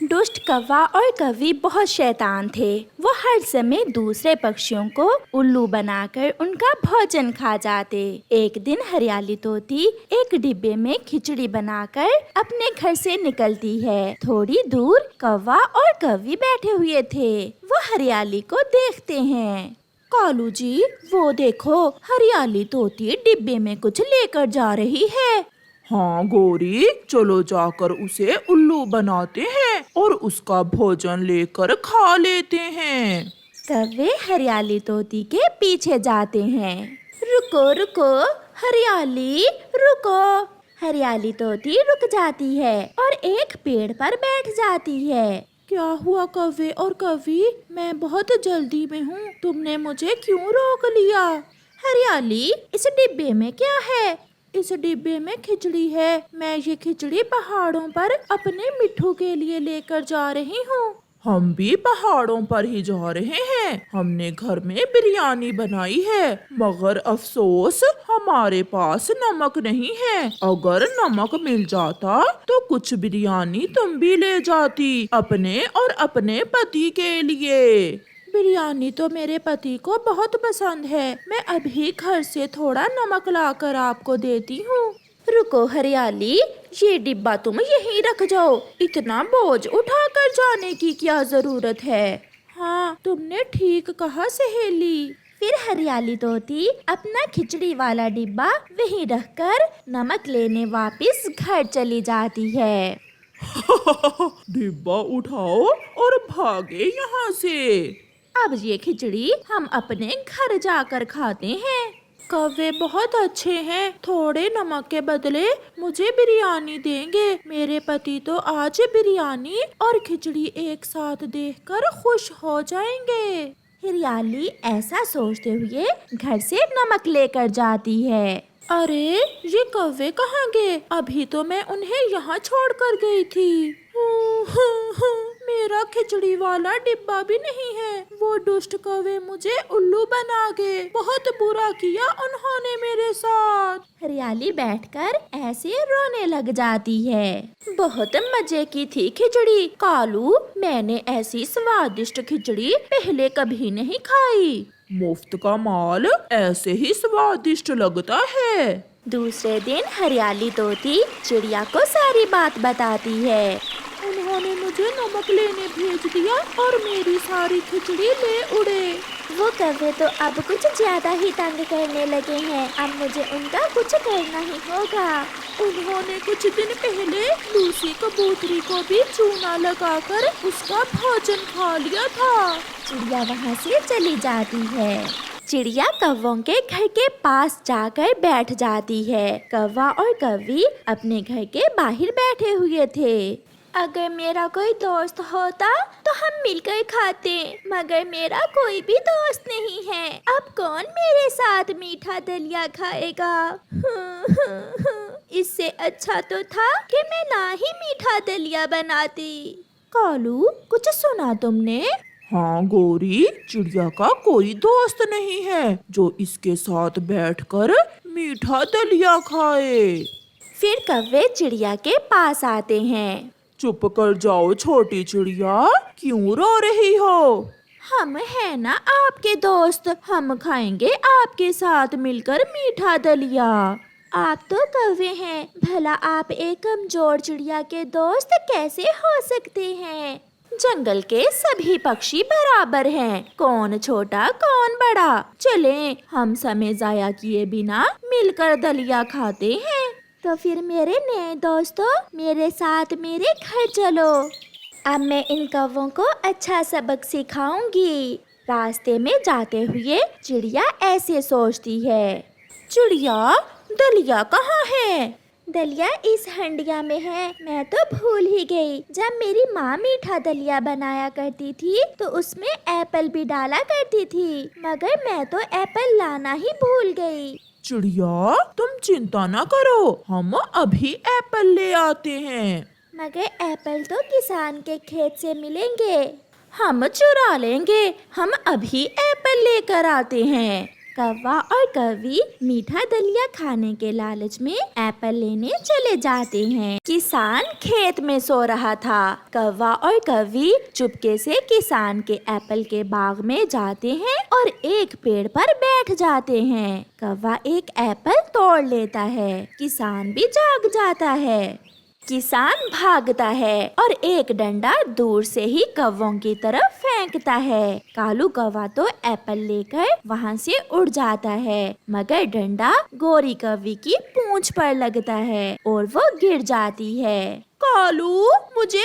दुष्ट कौवा और कौवी बहुत शैतान थे। वो हर समय दूसरे पक्षियों को उल्लू बनाकर उनका भोजन खा जाते। एक दिन हरियाली तोती एक डिब्बे में खिचड़ी बनाकर अपने घर से निकलती है। थोड़ी दूर कौवा और कौवी बैठे हुए थे। वो हरियाली को देखते हैं। कालू जी, वो देखो, हरियाली तोती डिब्बे में कुछ लेकर जा रही है। हाँ गौरी, चलो जाकर उसे उल्लू बनाते हैं और उसका भोजन लेकर खा लेते हैं। कौवे हरियाली तोती के पीछे जाते हैं। रुको रुको हरियाली, रुको। हरियाली तोती रुक जाती है और एक पेड़ पर बैठ जाती है। क्या हुआ कौवे और कौवी, मैं बहुत जल्दी में हूँ, तुमने मुझे क्यों रोक लिया? हरियाली, इस डिब्बे में क्या है? इस डिब्बे में खिचड़ी है। मैं ये खिचड़ी पहाड़ों पर अपने मिट्ठू के लिए लेकर जा रही हूँ। हम भी पहाड़ों पर ही जा रहे हैं। हमने घर में बिरयानी बनाई है, मगर अफसोस हमारे पास नमक नहीं है। अगर नमक मिल जाता तो कुछ बिरयानी तुम भी ले जाती, अपने और अपने पति के लिए। बिरयानी तो मेरे पति को बहुत पसंद है। मैं अभी घर से थोड़ा नमक लाकर आपको देती हूँ। रुको हरियाली, ये डिब्बा तुम यहीं रख जाओ। इतना बोझ उठाकर जाने की क्या जरूरत है? हाँ, तुमने ठीक कहा सहेली। फिर हरियाली तोती अपना खिचड़ी वाला डिब्बा वहीं रखकर नमक लेने वापस घर चली जाती है। डिब्बा उठाओ और भागे यहाँ से। अब ये खिचड़ी हम अपने घर जाकर खाते हैं। कौवे बहुत अच्छे हैं, थोड़े नमक के बदले मुझे बिरयानी देंगे। मेरे पति तो आज बिरयानी और खिचड़ी एक साथ देखकर खुश हो जाएंगे। हरियाली ऐसा सोचते हुए घर से नमक लेकर जाती है। अरे, ये कौवे कहाँ गए? अभी तो मैं उन्हें यहाँ छोड़कर गई थी। मेरा खिचड़ी वाला डिब्बा भी नहीं है। वो दुष्ट कौवे मुझे उल्लू बना गए। बहुत बुरा किया उन्होंने मेरे साथ। हरियाली बैठकर ऐसे रोने लग जाती है। बहुत मजे की थी खिचड़ी कालू, मैंने ऐसी स्वादिष्ट खिचड़ी पहले कभी नहीं खाई। मुफ्त का माल ऐसे ही स्वादिष्ट लगता है। दूसरे दिन हरियाली तोती चिड़िया को सारी बात बताती है। उन्होंने मुझे नमक लेने भेज दिया और मेरी सारी खिचड़ी ले उड़े। वो कौवे तो अब कुछ ज्यादा ही तंग करने लगे हैं। अब मुझे उनका कुछ करना ही होगा। उन्होंने कुछ दिन पहले लूसी कबूतरी को भी चूना लगाकर उसका भोजन खा लिया था। चिड़िया वहाँ से चली जाती है। चिड़िया कौवों के घर के पास जाकर बैठ जाती है। कौवा और कौवी अपने घर के बाहर बैठे हुए थे। अगर मेरा कोई दोस्त होता तो हम मिलकर खाते, मगर मेरा कोई भी दोस्त नहीं है। अब कौन मेरे साथ मीठा दलिया खाएगा? इससे अच्छा तो था कि मैं ना ही मीठा दलिया बनाती। कालू, कुछ सुना तुमने? हाँ गौरी, चिड़िया का कोई दोस्त नहीं है जो इसके साथ बैठकर मीठा दलिया खाए। फिर कौवे चिड़िया के पास आते हैं। चुप कर जाओ छोटी चिड़िया, क्यों रो रही हो? हम है ना आपके दोस्त, हम खाएंगे आपके साथ मिलकर मीठा दलिया। आप तो कौवे हैं, भला आप एक कमजोर चिड़िया के दोस्त कैसे हो सकते हैं? जंगल के सभी पक्षी बराबर हैं, कौन छोटा कौन बड़ा। चलें, हम समय जाया किए बिना मिलकर दलिया खाते हैं। तो फिर मेरे नए दोस्तों, मेरे साथ मेरे घर चलो। अब मैं इन कौवों को अच्छा सबक सिखाऊंगी। रास्ते में जाते हुए चिड़िया ऐसे सोचती है। चिड़िया, दलिया कहाँ है? दलिया इस हंडिया में है। मैं तो भूल ही गई, जब मेरी माँ मीठा दलिया बनाया करती थी तो उसमें एप्पल भी डाला करती थी, मगर मैं तो एप्पल लाना ही भूल गई। चिड़िया, तुम चिंता न करो, हम अभी एप्पल ले आते हैं। मगर एप्पल तो किसान के खेत से मिलेंगे। हम चुरा लेंगे, हम अभी एप्पल लेकर आते हैं। कौवा और कौवी मीठा दलिया खाने के लालच में एप्पल लेने चले जाते हैं। किसान खेत में सो रहा था। कौवा और कौवी चुपके से किसान के एप्पल के बाग में जाते हैं और एक पेड़ पर बैठ जाते हैं। कौवा एक एप्पल तोड़ लेता है। किसान भी जाग जाता है। किसान भागता है और एक डंडा दूर से ही कौवों की तरफ फेंकता है। कालू कौवा तो एप्पल लेकर वहाँ से उड़ जाता है, मगर डंडा गोरी कौवी की पूंछ पर लगता है और वो गिर जाती है। कालू, मुझे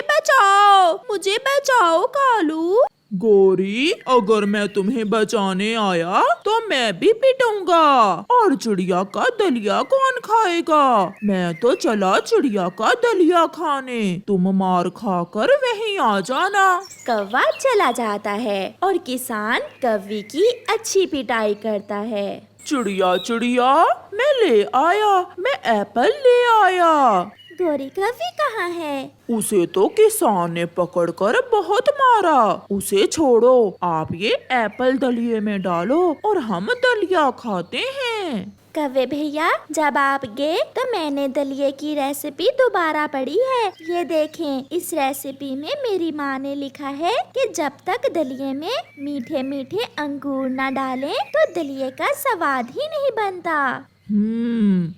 बचाओ कालू। गोरी, अगर मैं तुम्हें बचाने आया तो मैं भी पिटूंगा। और चिड़िया का दलिया कौन खाएगा? मैं तो चला चिड़िया का दलिया खाने। तुम मार खाकर वहीं आ जाना। कौवा चला जाता है और किसान कौवी की अच्छी पिटाई करता है। चिड़िया चिड़िया, मैं एप्पल ले आया। गोरी कौवी कहाँ है? उसे तो किसान ने पकड़कर बहुत मारा। उसे छोड़ो, आप ये एप्पल दलिये में डालो और हम दलिया खाते हैं। कौवे भैया, जब आप गए तो मैंने दलिये की रेसिपी दोबारा पढ़ी है। ये देखें, इस रेसिपी में मेरी माँ ने लिखा है कि जब तक दलिये में मीठे मीठे अंगूर न डालें तो दलिये का स्वाद ही नहीं बनता।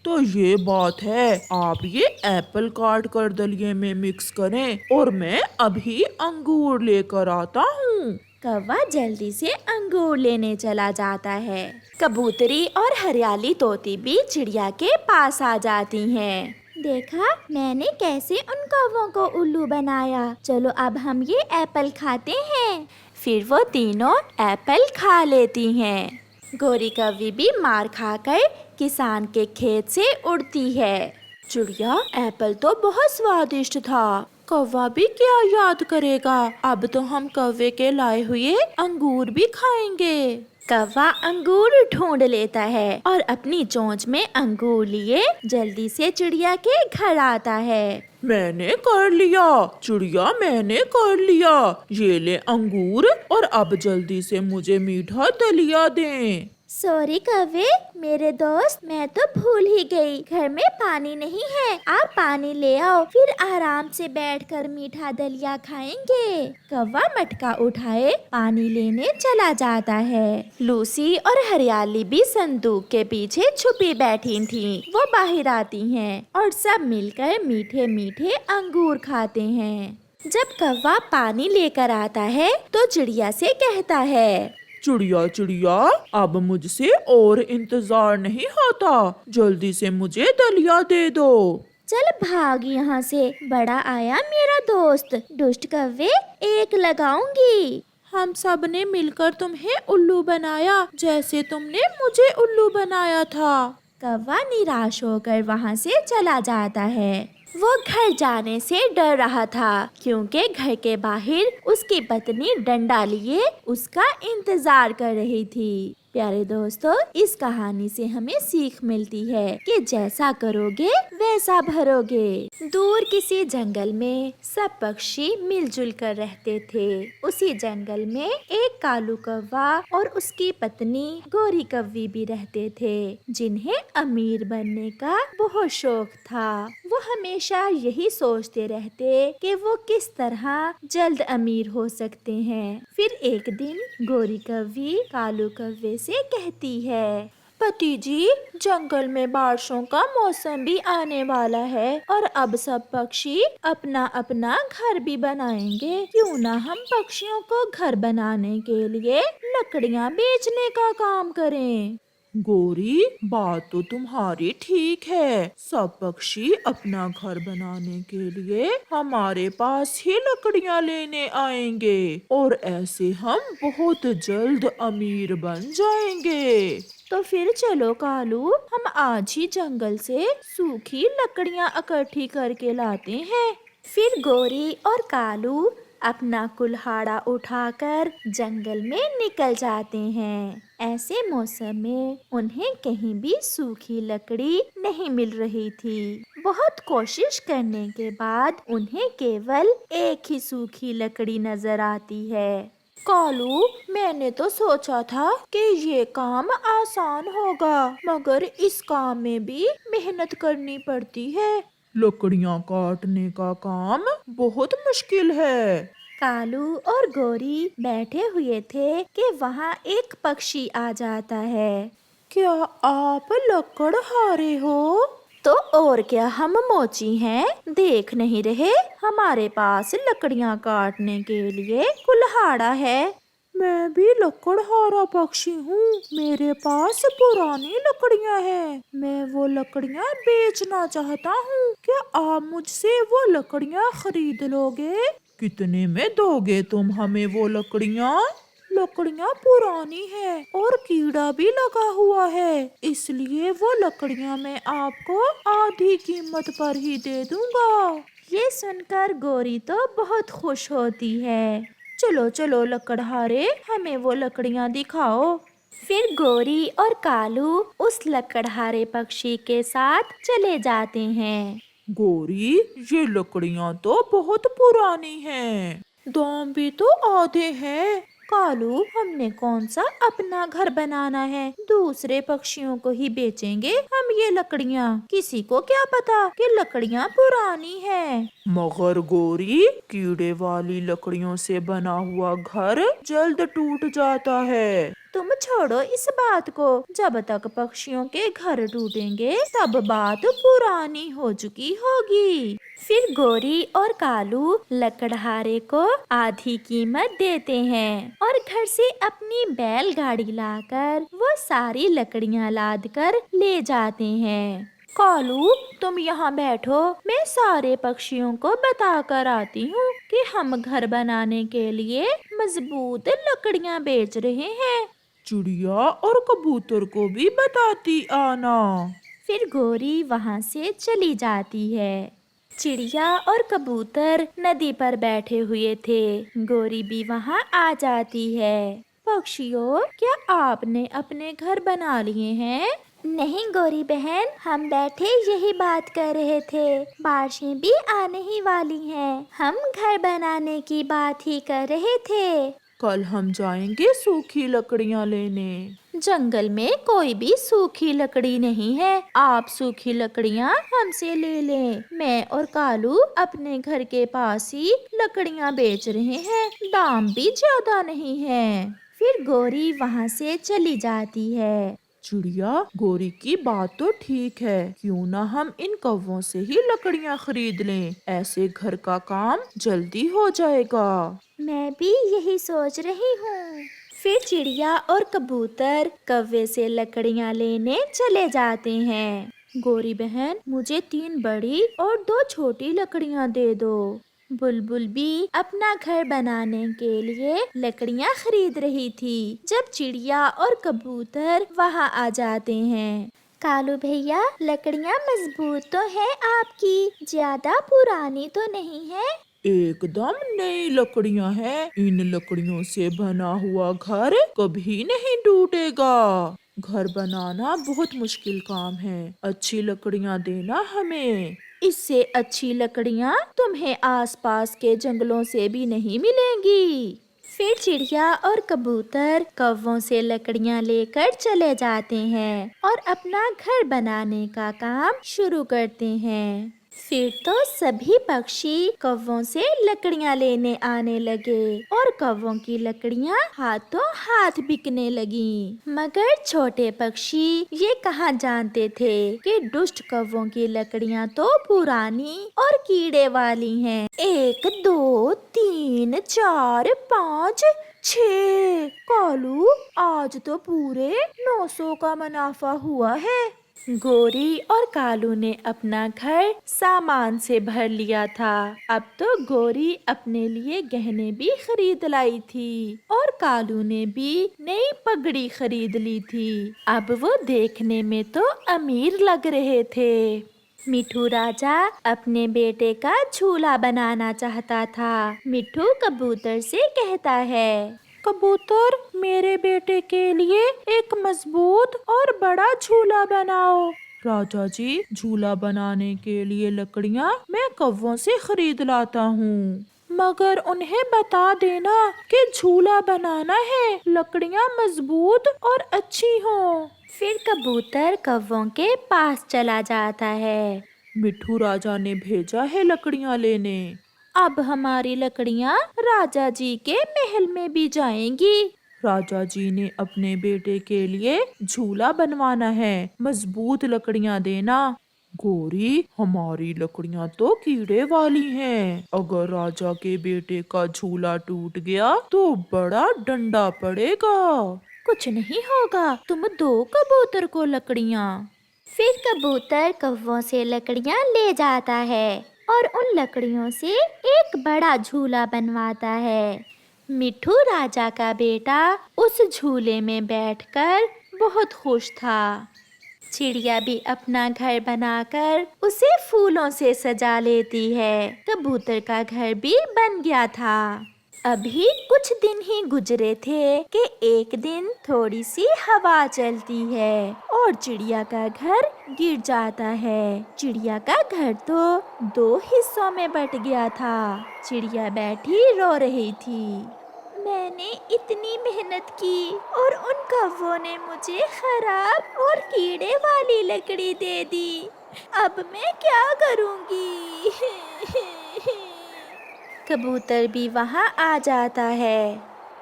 तो ये बात है। आप ये एप्पल काट कर दलिये में मिक्स करें और मैं अभी अंगूर लेकर आता हूँ। कौवा जल्दी से अंगूर लेने चला जाता है। कबूतरी और हरियाली तोती भी चिड़िया के पास आ जाती हैं। देखा, मैंने कैसे उन कौवों को उल्लू बनाया। चलो अब हम ये एप्पल खाते हैं। फिर वो तीनों एप्पल खा लेती हैं। गोरी कौवी भी मार खाकर किसान के खेत से उड़ती है। चिड़िया, एप्पल तो बहुत स्वादिष्ट था। कौवा भी क्या याद करेगा। अब तो हम कौवे के लाए हुए अंगूर भी खाएंगे। कौवा अंगूर ढूंढ लेता है और अपनी चोंच में अंगूर लिए जल्दी से चिड़िया के घर आता है। मैंने कर लिया चिड़िया, मैंने कर लिया। ये ले अंगूर और अब जल्दी से मुझे मीठा दलिया दें। सॉरी कौवे, मेरे दोस्त, मैं तो भूल ही गई। घर में पानी नहीं है। आप पानी ले आओ, फिर आराम से बैठकर मीठा दलिया खाएंगे। कौवा मटका उठाए पानी लेने चला जाता है। लूसी और हरियाली भी संदूक के पीछे छुपी बैठी थीं। वो बाहर आती हैं और सब मिलकर मीठे मीठे अंगूर खाते हैं। जब कौवा पानी लेकर आता है तो चिड़िया से कहता है, चिड़िया चिड़िया, अब मुझसे और इंतजार नहीं होता। जल्दी से मुझे दलिया दे दो। चल भाग यहाँ से, बड़ा आया मेरा दोस्त। दुष्ट कौवे, एक लगाऊंगी। हम सब ने मिलकर तुम्हें उल्लू बनाया, जैसे तुमने मुझे उल्लू बनाया था। कौवा निराश होकर वहाँ से चला जाता है। वो घर जाने से डर रहा था क्योंकि घर के बाहर उसकी पत्नी डंडा लिए उसका इंतजार कर रही थी। प्यारे दोस्तों, इस कहानी से हमें सीख मिलती है कि जैसा करोगे वैसा भरोगे। दूर किसी जंगल में सब पक्षी मिलजुल कर रहते थे। उसी जंगल में एक कालू कौवा और उसकी पत्नी गोरी कौवी भी रहते थे, जिन्हें अमीर बनने का बहुत शौक था। वो हमेशा यही सोचते रहते कि वो किस तरह जल्द अमीर हो सकते हैं। फिर एक दिन गोरी कौवी कालू कौवे से कहती है, पति जी, जंगल में बारिशों का मौसम भी आने वाला है और अब सब पक्षी अपना अपना घर भी बनाएंगे। क्यों ना हम पक्षियों को घर बनाने के लिए लकड़ियाँ बेचने का काम करें। गोरी, बात तो तुम्हारी ठीक है। सब पक्षी अपना घर बनाने के लिए हमारे पास ही लकड़ियाँ लेने आएंगे और ऐसे हम बहुत जल्द अमीर बन जाएंगे। तो फिर चलो कालू, हम आज ही जंगल से सूखी लकड़ियाँ इकट्ठी करके लाते हैं। फिर गोरी और कालू अपना कुल्हाड़ा उठाकर जंगल में निकल जाते हैं। ऐसे मौसम में उन्हें कहीं भी सूखी लकड़ी नहीं मिल रही थी। बहुत कोशिश करने के बाद उन्हें केवल एक ही सूखी लकड़ी नजर आती है। कालू, मैंने तो सोचा था कि ये काम आसान होगा, मगर इस काम में भी मेहनत करनी पड़ती है। लकड़ियाँ काटने का काम बहुत मुश्किल है। कालू और गोरी बैठे हुए थे कि वहाँ एक पक्षी आ जाता है। क्या आप लकड़हारे हो? तो और क्या, हम मोची हैं, देख नहीं रहे? हमारे पास लकड़ियाँ काटने के लिए कुल्हाड़ा है। मैं भी लकड़हारा पक्षी हूँ। मेरे पास पुरानी लकड़ियाँ हैं। मैं वो लकड़ियाँ बेचना चाहता हूँ। क्या आप मुझसे वो लकड़ियाँ खरीद लोगे? कितने में दोगे तुम हमें वो लकड़ियाँ? लकड़ियाँ पुरानी है और कीड़ा भी लगा हुआ है, इसलिए वो लकड़ियाँ मैं आपको आधी कीमत पर ही दे दूंगा। ये सुनकर गोरी तो बहुत खुश होती है। चलो चलो लकड़हारे, हमें वो लकड़ियाँ दिखाओ। फिर गोरी और कालू उस लकड़हारे पक्षी के साथ चले जाते हैं। गोरी, ये लकड़ियाँ तो बहुत पुरानी हैं। दाम भी तो आधे हैं। कालू, हमने कौन सा अपना घर बनाना है, दूसरे पक्षियों को ही बेचेंगे हम ये लकड़ियाँ। किसी को क्या पता कि लकड़ियाँ पुरानी है। मगर गोरी, कीड़े वाली लकड़ियों से बना हुआ घर जल्द टूट जाता है। तुम छोड़ो इस बात को, जब तक पक्षियों के घर टूटेंगे तब बात पुरानी हो चुकी होगी। फिर गोरी और कालू लकड़हारे को आधी कीमत देते हैं और घर से अपनी बैलगाड़ी लाकर वो सारी लकड़ियाँ लाद कर ले जाते हैं। कालू, तुम यहाँ बैठो, मैं सारे पक्षियों को बता कर आती हूँ कि हम घर बनाने के लिए मजबूत लकड़ियाँ बेच रहे हैं। चिड़िया और कबूतर को भी बताती आना। फिर गोरी वहाँ से चली जाती है। चिड़िया और कबूतर नदी पर बैठे हुए थे। गोरी भी वहाँ आ जाती है। पक्षियों, क्या आपने अपने घर बना लिए हैं? नहीं गोरी बहन, हम बैठे यही बात कर रहे थे। बारिशें भी आने ही वाली हैं। हम घर बनाने की बात ही कर रहे थे। कल हम जाएंगे सूखी लकड़ियाँ लेने। जंगल में कोई भी सूखी लकड़ी नहीं है। आप सूखी लकड़ियाँ हमसे ले लें। मैं और कालू अपने घर के पास ही लकड़ियाँ बेच रहे हैं, दाम भी ज्यादा नहीं है। फिर गोरी वहाँ से चली जाती है। चिड़िया, गोरी की बात तो ठीक है, क्यों ना हम इन कौवों से ही लकड़ियाँ खरीद लें, ऐसे घर का काम जल्दी हो जाएगा। मैं भी यही सोच रही हूँ। फिर चिड़िया और कबूतर कौवे से लकड़ियाँ लेने चले जाते हैं। गोरी बहन, मुझे 3 बड़ी और 2 छोटी लकड़ियाँ दे दो। बुलबुल भी अपना घर बनाने के लिए लकड़ियाँ खरीद रही थी जब चिड़िया और कबूतर वहाँ आ जाते हैं। कालू भैया, लकड़ियाँ मजबूत तो है आपकी, ज्यादा पुरानी तो नहीं है? एकदम नई लकड़ियाँ हैं। इन लकड़ियों से बना हुआ घर कभी नहीं टूटेगा। घर बनाना बहुत मुश्किल काम है। अच्छी लकड़ियाँ देना हमें। इससे अच्छी लकड़ियाँ तुम्हें आसपास के जंगलों से भी नहीं मिलेंगी। फिर चिड़िया और कबूतर कौवों से लकड़ियाँ लेकर चले जाते हैं और अपना घर बनाने का काम शुरू करते हैं। फिर तो सभी पक्षी कौवों से लकड़ियाँ लेने आने लगे और कौवों की लकड़ियाँ हाथों हाथ बिकने लगी। मगर छोटे पक्षी ये कहाँ जानते थे कि दुष्ट कौवों की लकड़ियाँ तो पुरानी और कीड़े वाली हैं। 1 2 3 4 5 6। कालू, आज तो पूरे 900 का मुनाफा हुआ है। गोरी और कालू ने अपना घर सामान से भर लिया था। अब तो गोरी अपने लिए गहने भी खरीद लाई थी और कालू ने भी नई पगड़ी खरीद ली थी। अब वो देखने में तो अमीर लग रहे थे। मिठू राजा अपने बेटे का झूला बनाना चाहता था। मिठू कबूतर से कहता है, कबूतर, मेरे बेटे के लिए एक मजबूत और बड़ा झूला बनाओ। राजा जी, झूला बनाने के लिए लकड़ियाँ मैं कौवों से खरीद लाता हूँ। मगर उन्हें बता देना कि झूला बनाना है, लकड़ियाँ मजबूत और अच्छी हों। फिर कबूतर कौवों के पास चला जाता है। मिट्ठू राजा ने भेजा है लकड़ियाँ लेने। अब हमारी लकड़ियाँ राजा जी के महल में भी जाएंगी। राजा जी ने अपने बेटे के लिए झूला बनवाना है, मजबूत लकड़ियाँ देना। गोरी, हमारी लकड़ियाँ तो कीड़े वाली हैं। अगर राजा के बेटे का झूला टूट गया तो बड़ा डंडा पड़ेगा। कुछ नहीं होगा, तुम दो कबूतर को लकड़ियाँ। फिर कबूतर कौवों से लकड़ियाँ ले जाता है और उन लकड़ियों से एक बड़ा झूला बनवाता है। मिट्ठू राजा का बेटा उस झूले में बैठकर बहुत खुश था। चिड़िया भी अपना घर बनाकर उसे फूलों से सजा लेती है। कबूतर का घर भी बन गया था। अभी कुछ दिन ही गुजरे थे कि एक दिन थोड़ी सी हवा चलती है और चिड़िया का घर गिर जाता है। चिड़िया का घर तो दो हिस्सों में बट गया था। चिड़िया बैठी रो रही थी। मैंने इतनी मेहनत की और उन कौवों ने मुझे खराब और कीड़े वाली लकड़ी दे दी। अब मैं क्या करूँगी? कबूतर भी वहाँ आ जाता है।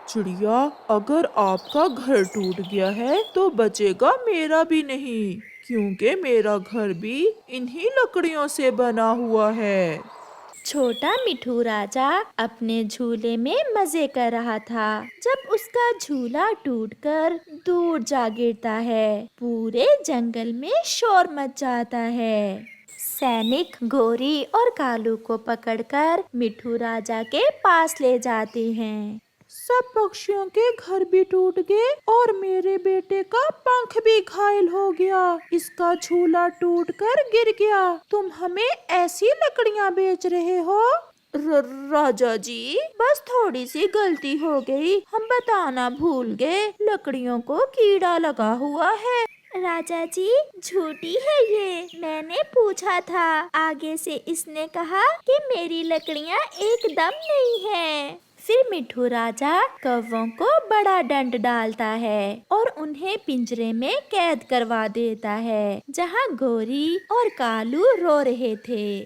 चिड़िया, अगर आपका घर टूट गया है तो बचेगा मेरा भी नहीं, क्योंकि मेरा घर भी इन्हीं लकड़ियों से बना हुआ है। छोटा मिट्ठू राजा अपने झूले में मजे कर रहा था जब उसका झूला टूटकर दूर जा गिरता है। पूरे जंगल में शोर मच जाता है। सैनिक गोरी और कालू को पकड़कर मिट्ठू राजा के पास ले जाते हैं। सब पक्षियों के घर भी टूट गए और मेरे बेटे का पंख भी घायल हो गया। इसका झूला टूटकर गिर गया। तुम हमें ऐसी लकड़ियाँ बेच रहे हो? राजा जी, बस थोड़ी सी गलती हो गई, हम बताना भूल गए। लकड़ियों को कीड़ा लगा हुआ है। राजा जी, झूठी है ये, मैंने पूछा था। आगे से इसने कहा कि मेरी लकड़ियाँ एकदम नहीं है। फिर मिट्ठू राजा कौवों को बड़ा दंड डालता है और उन्हें पिंजरे में कैद करवा देता है, जहाँ गोरी और कालू रो रहे थे।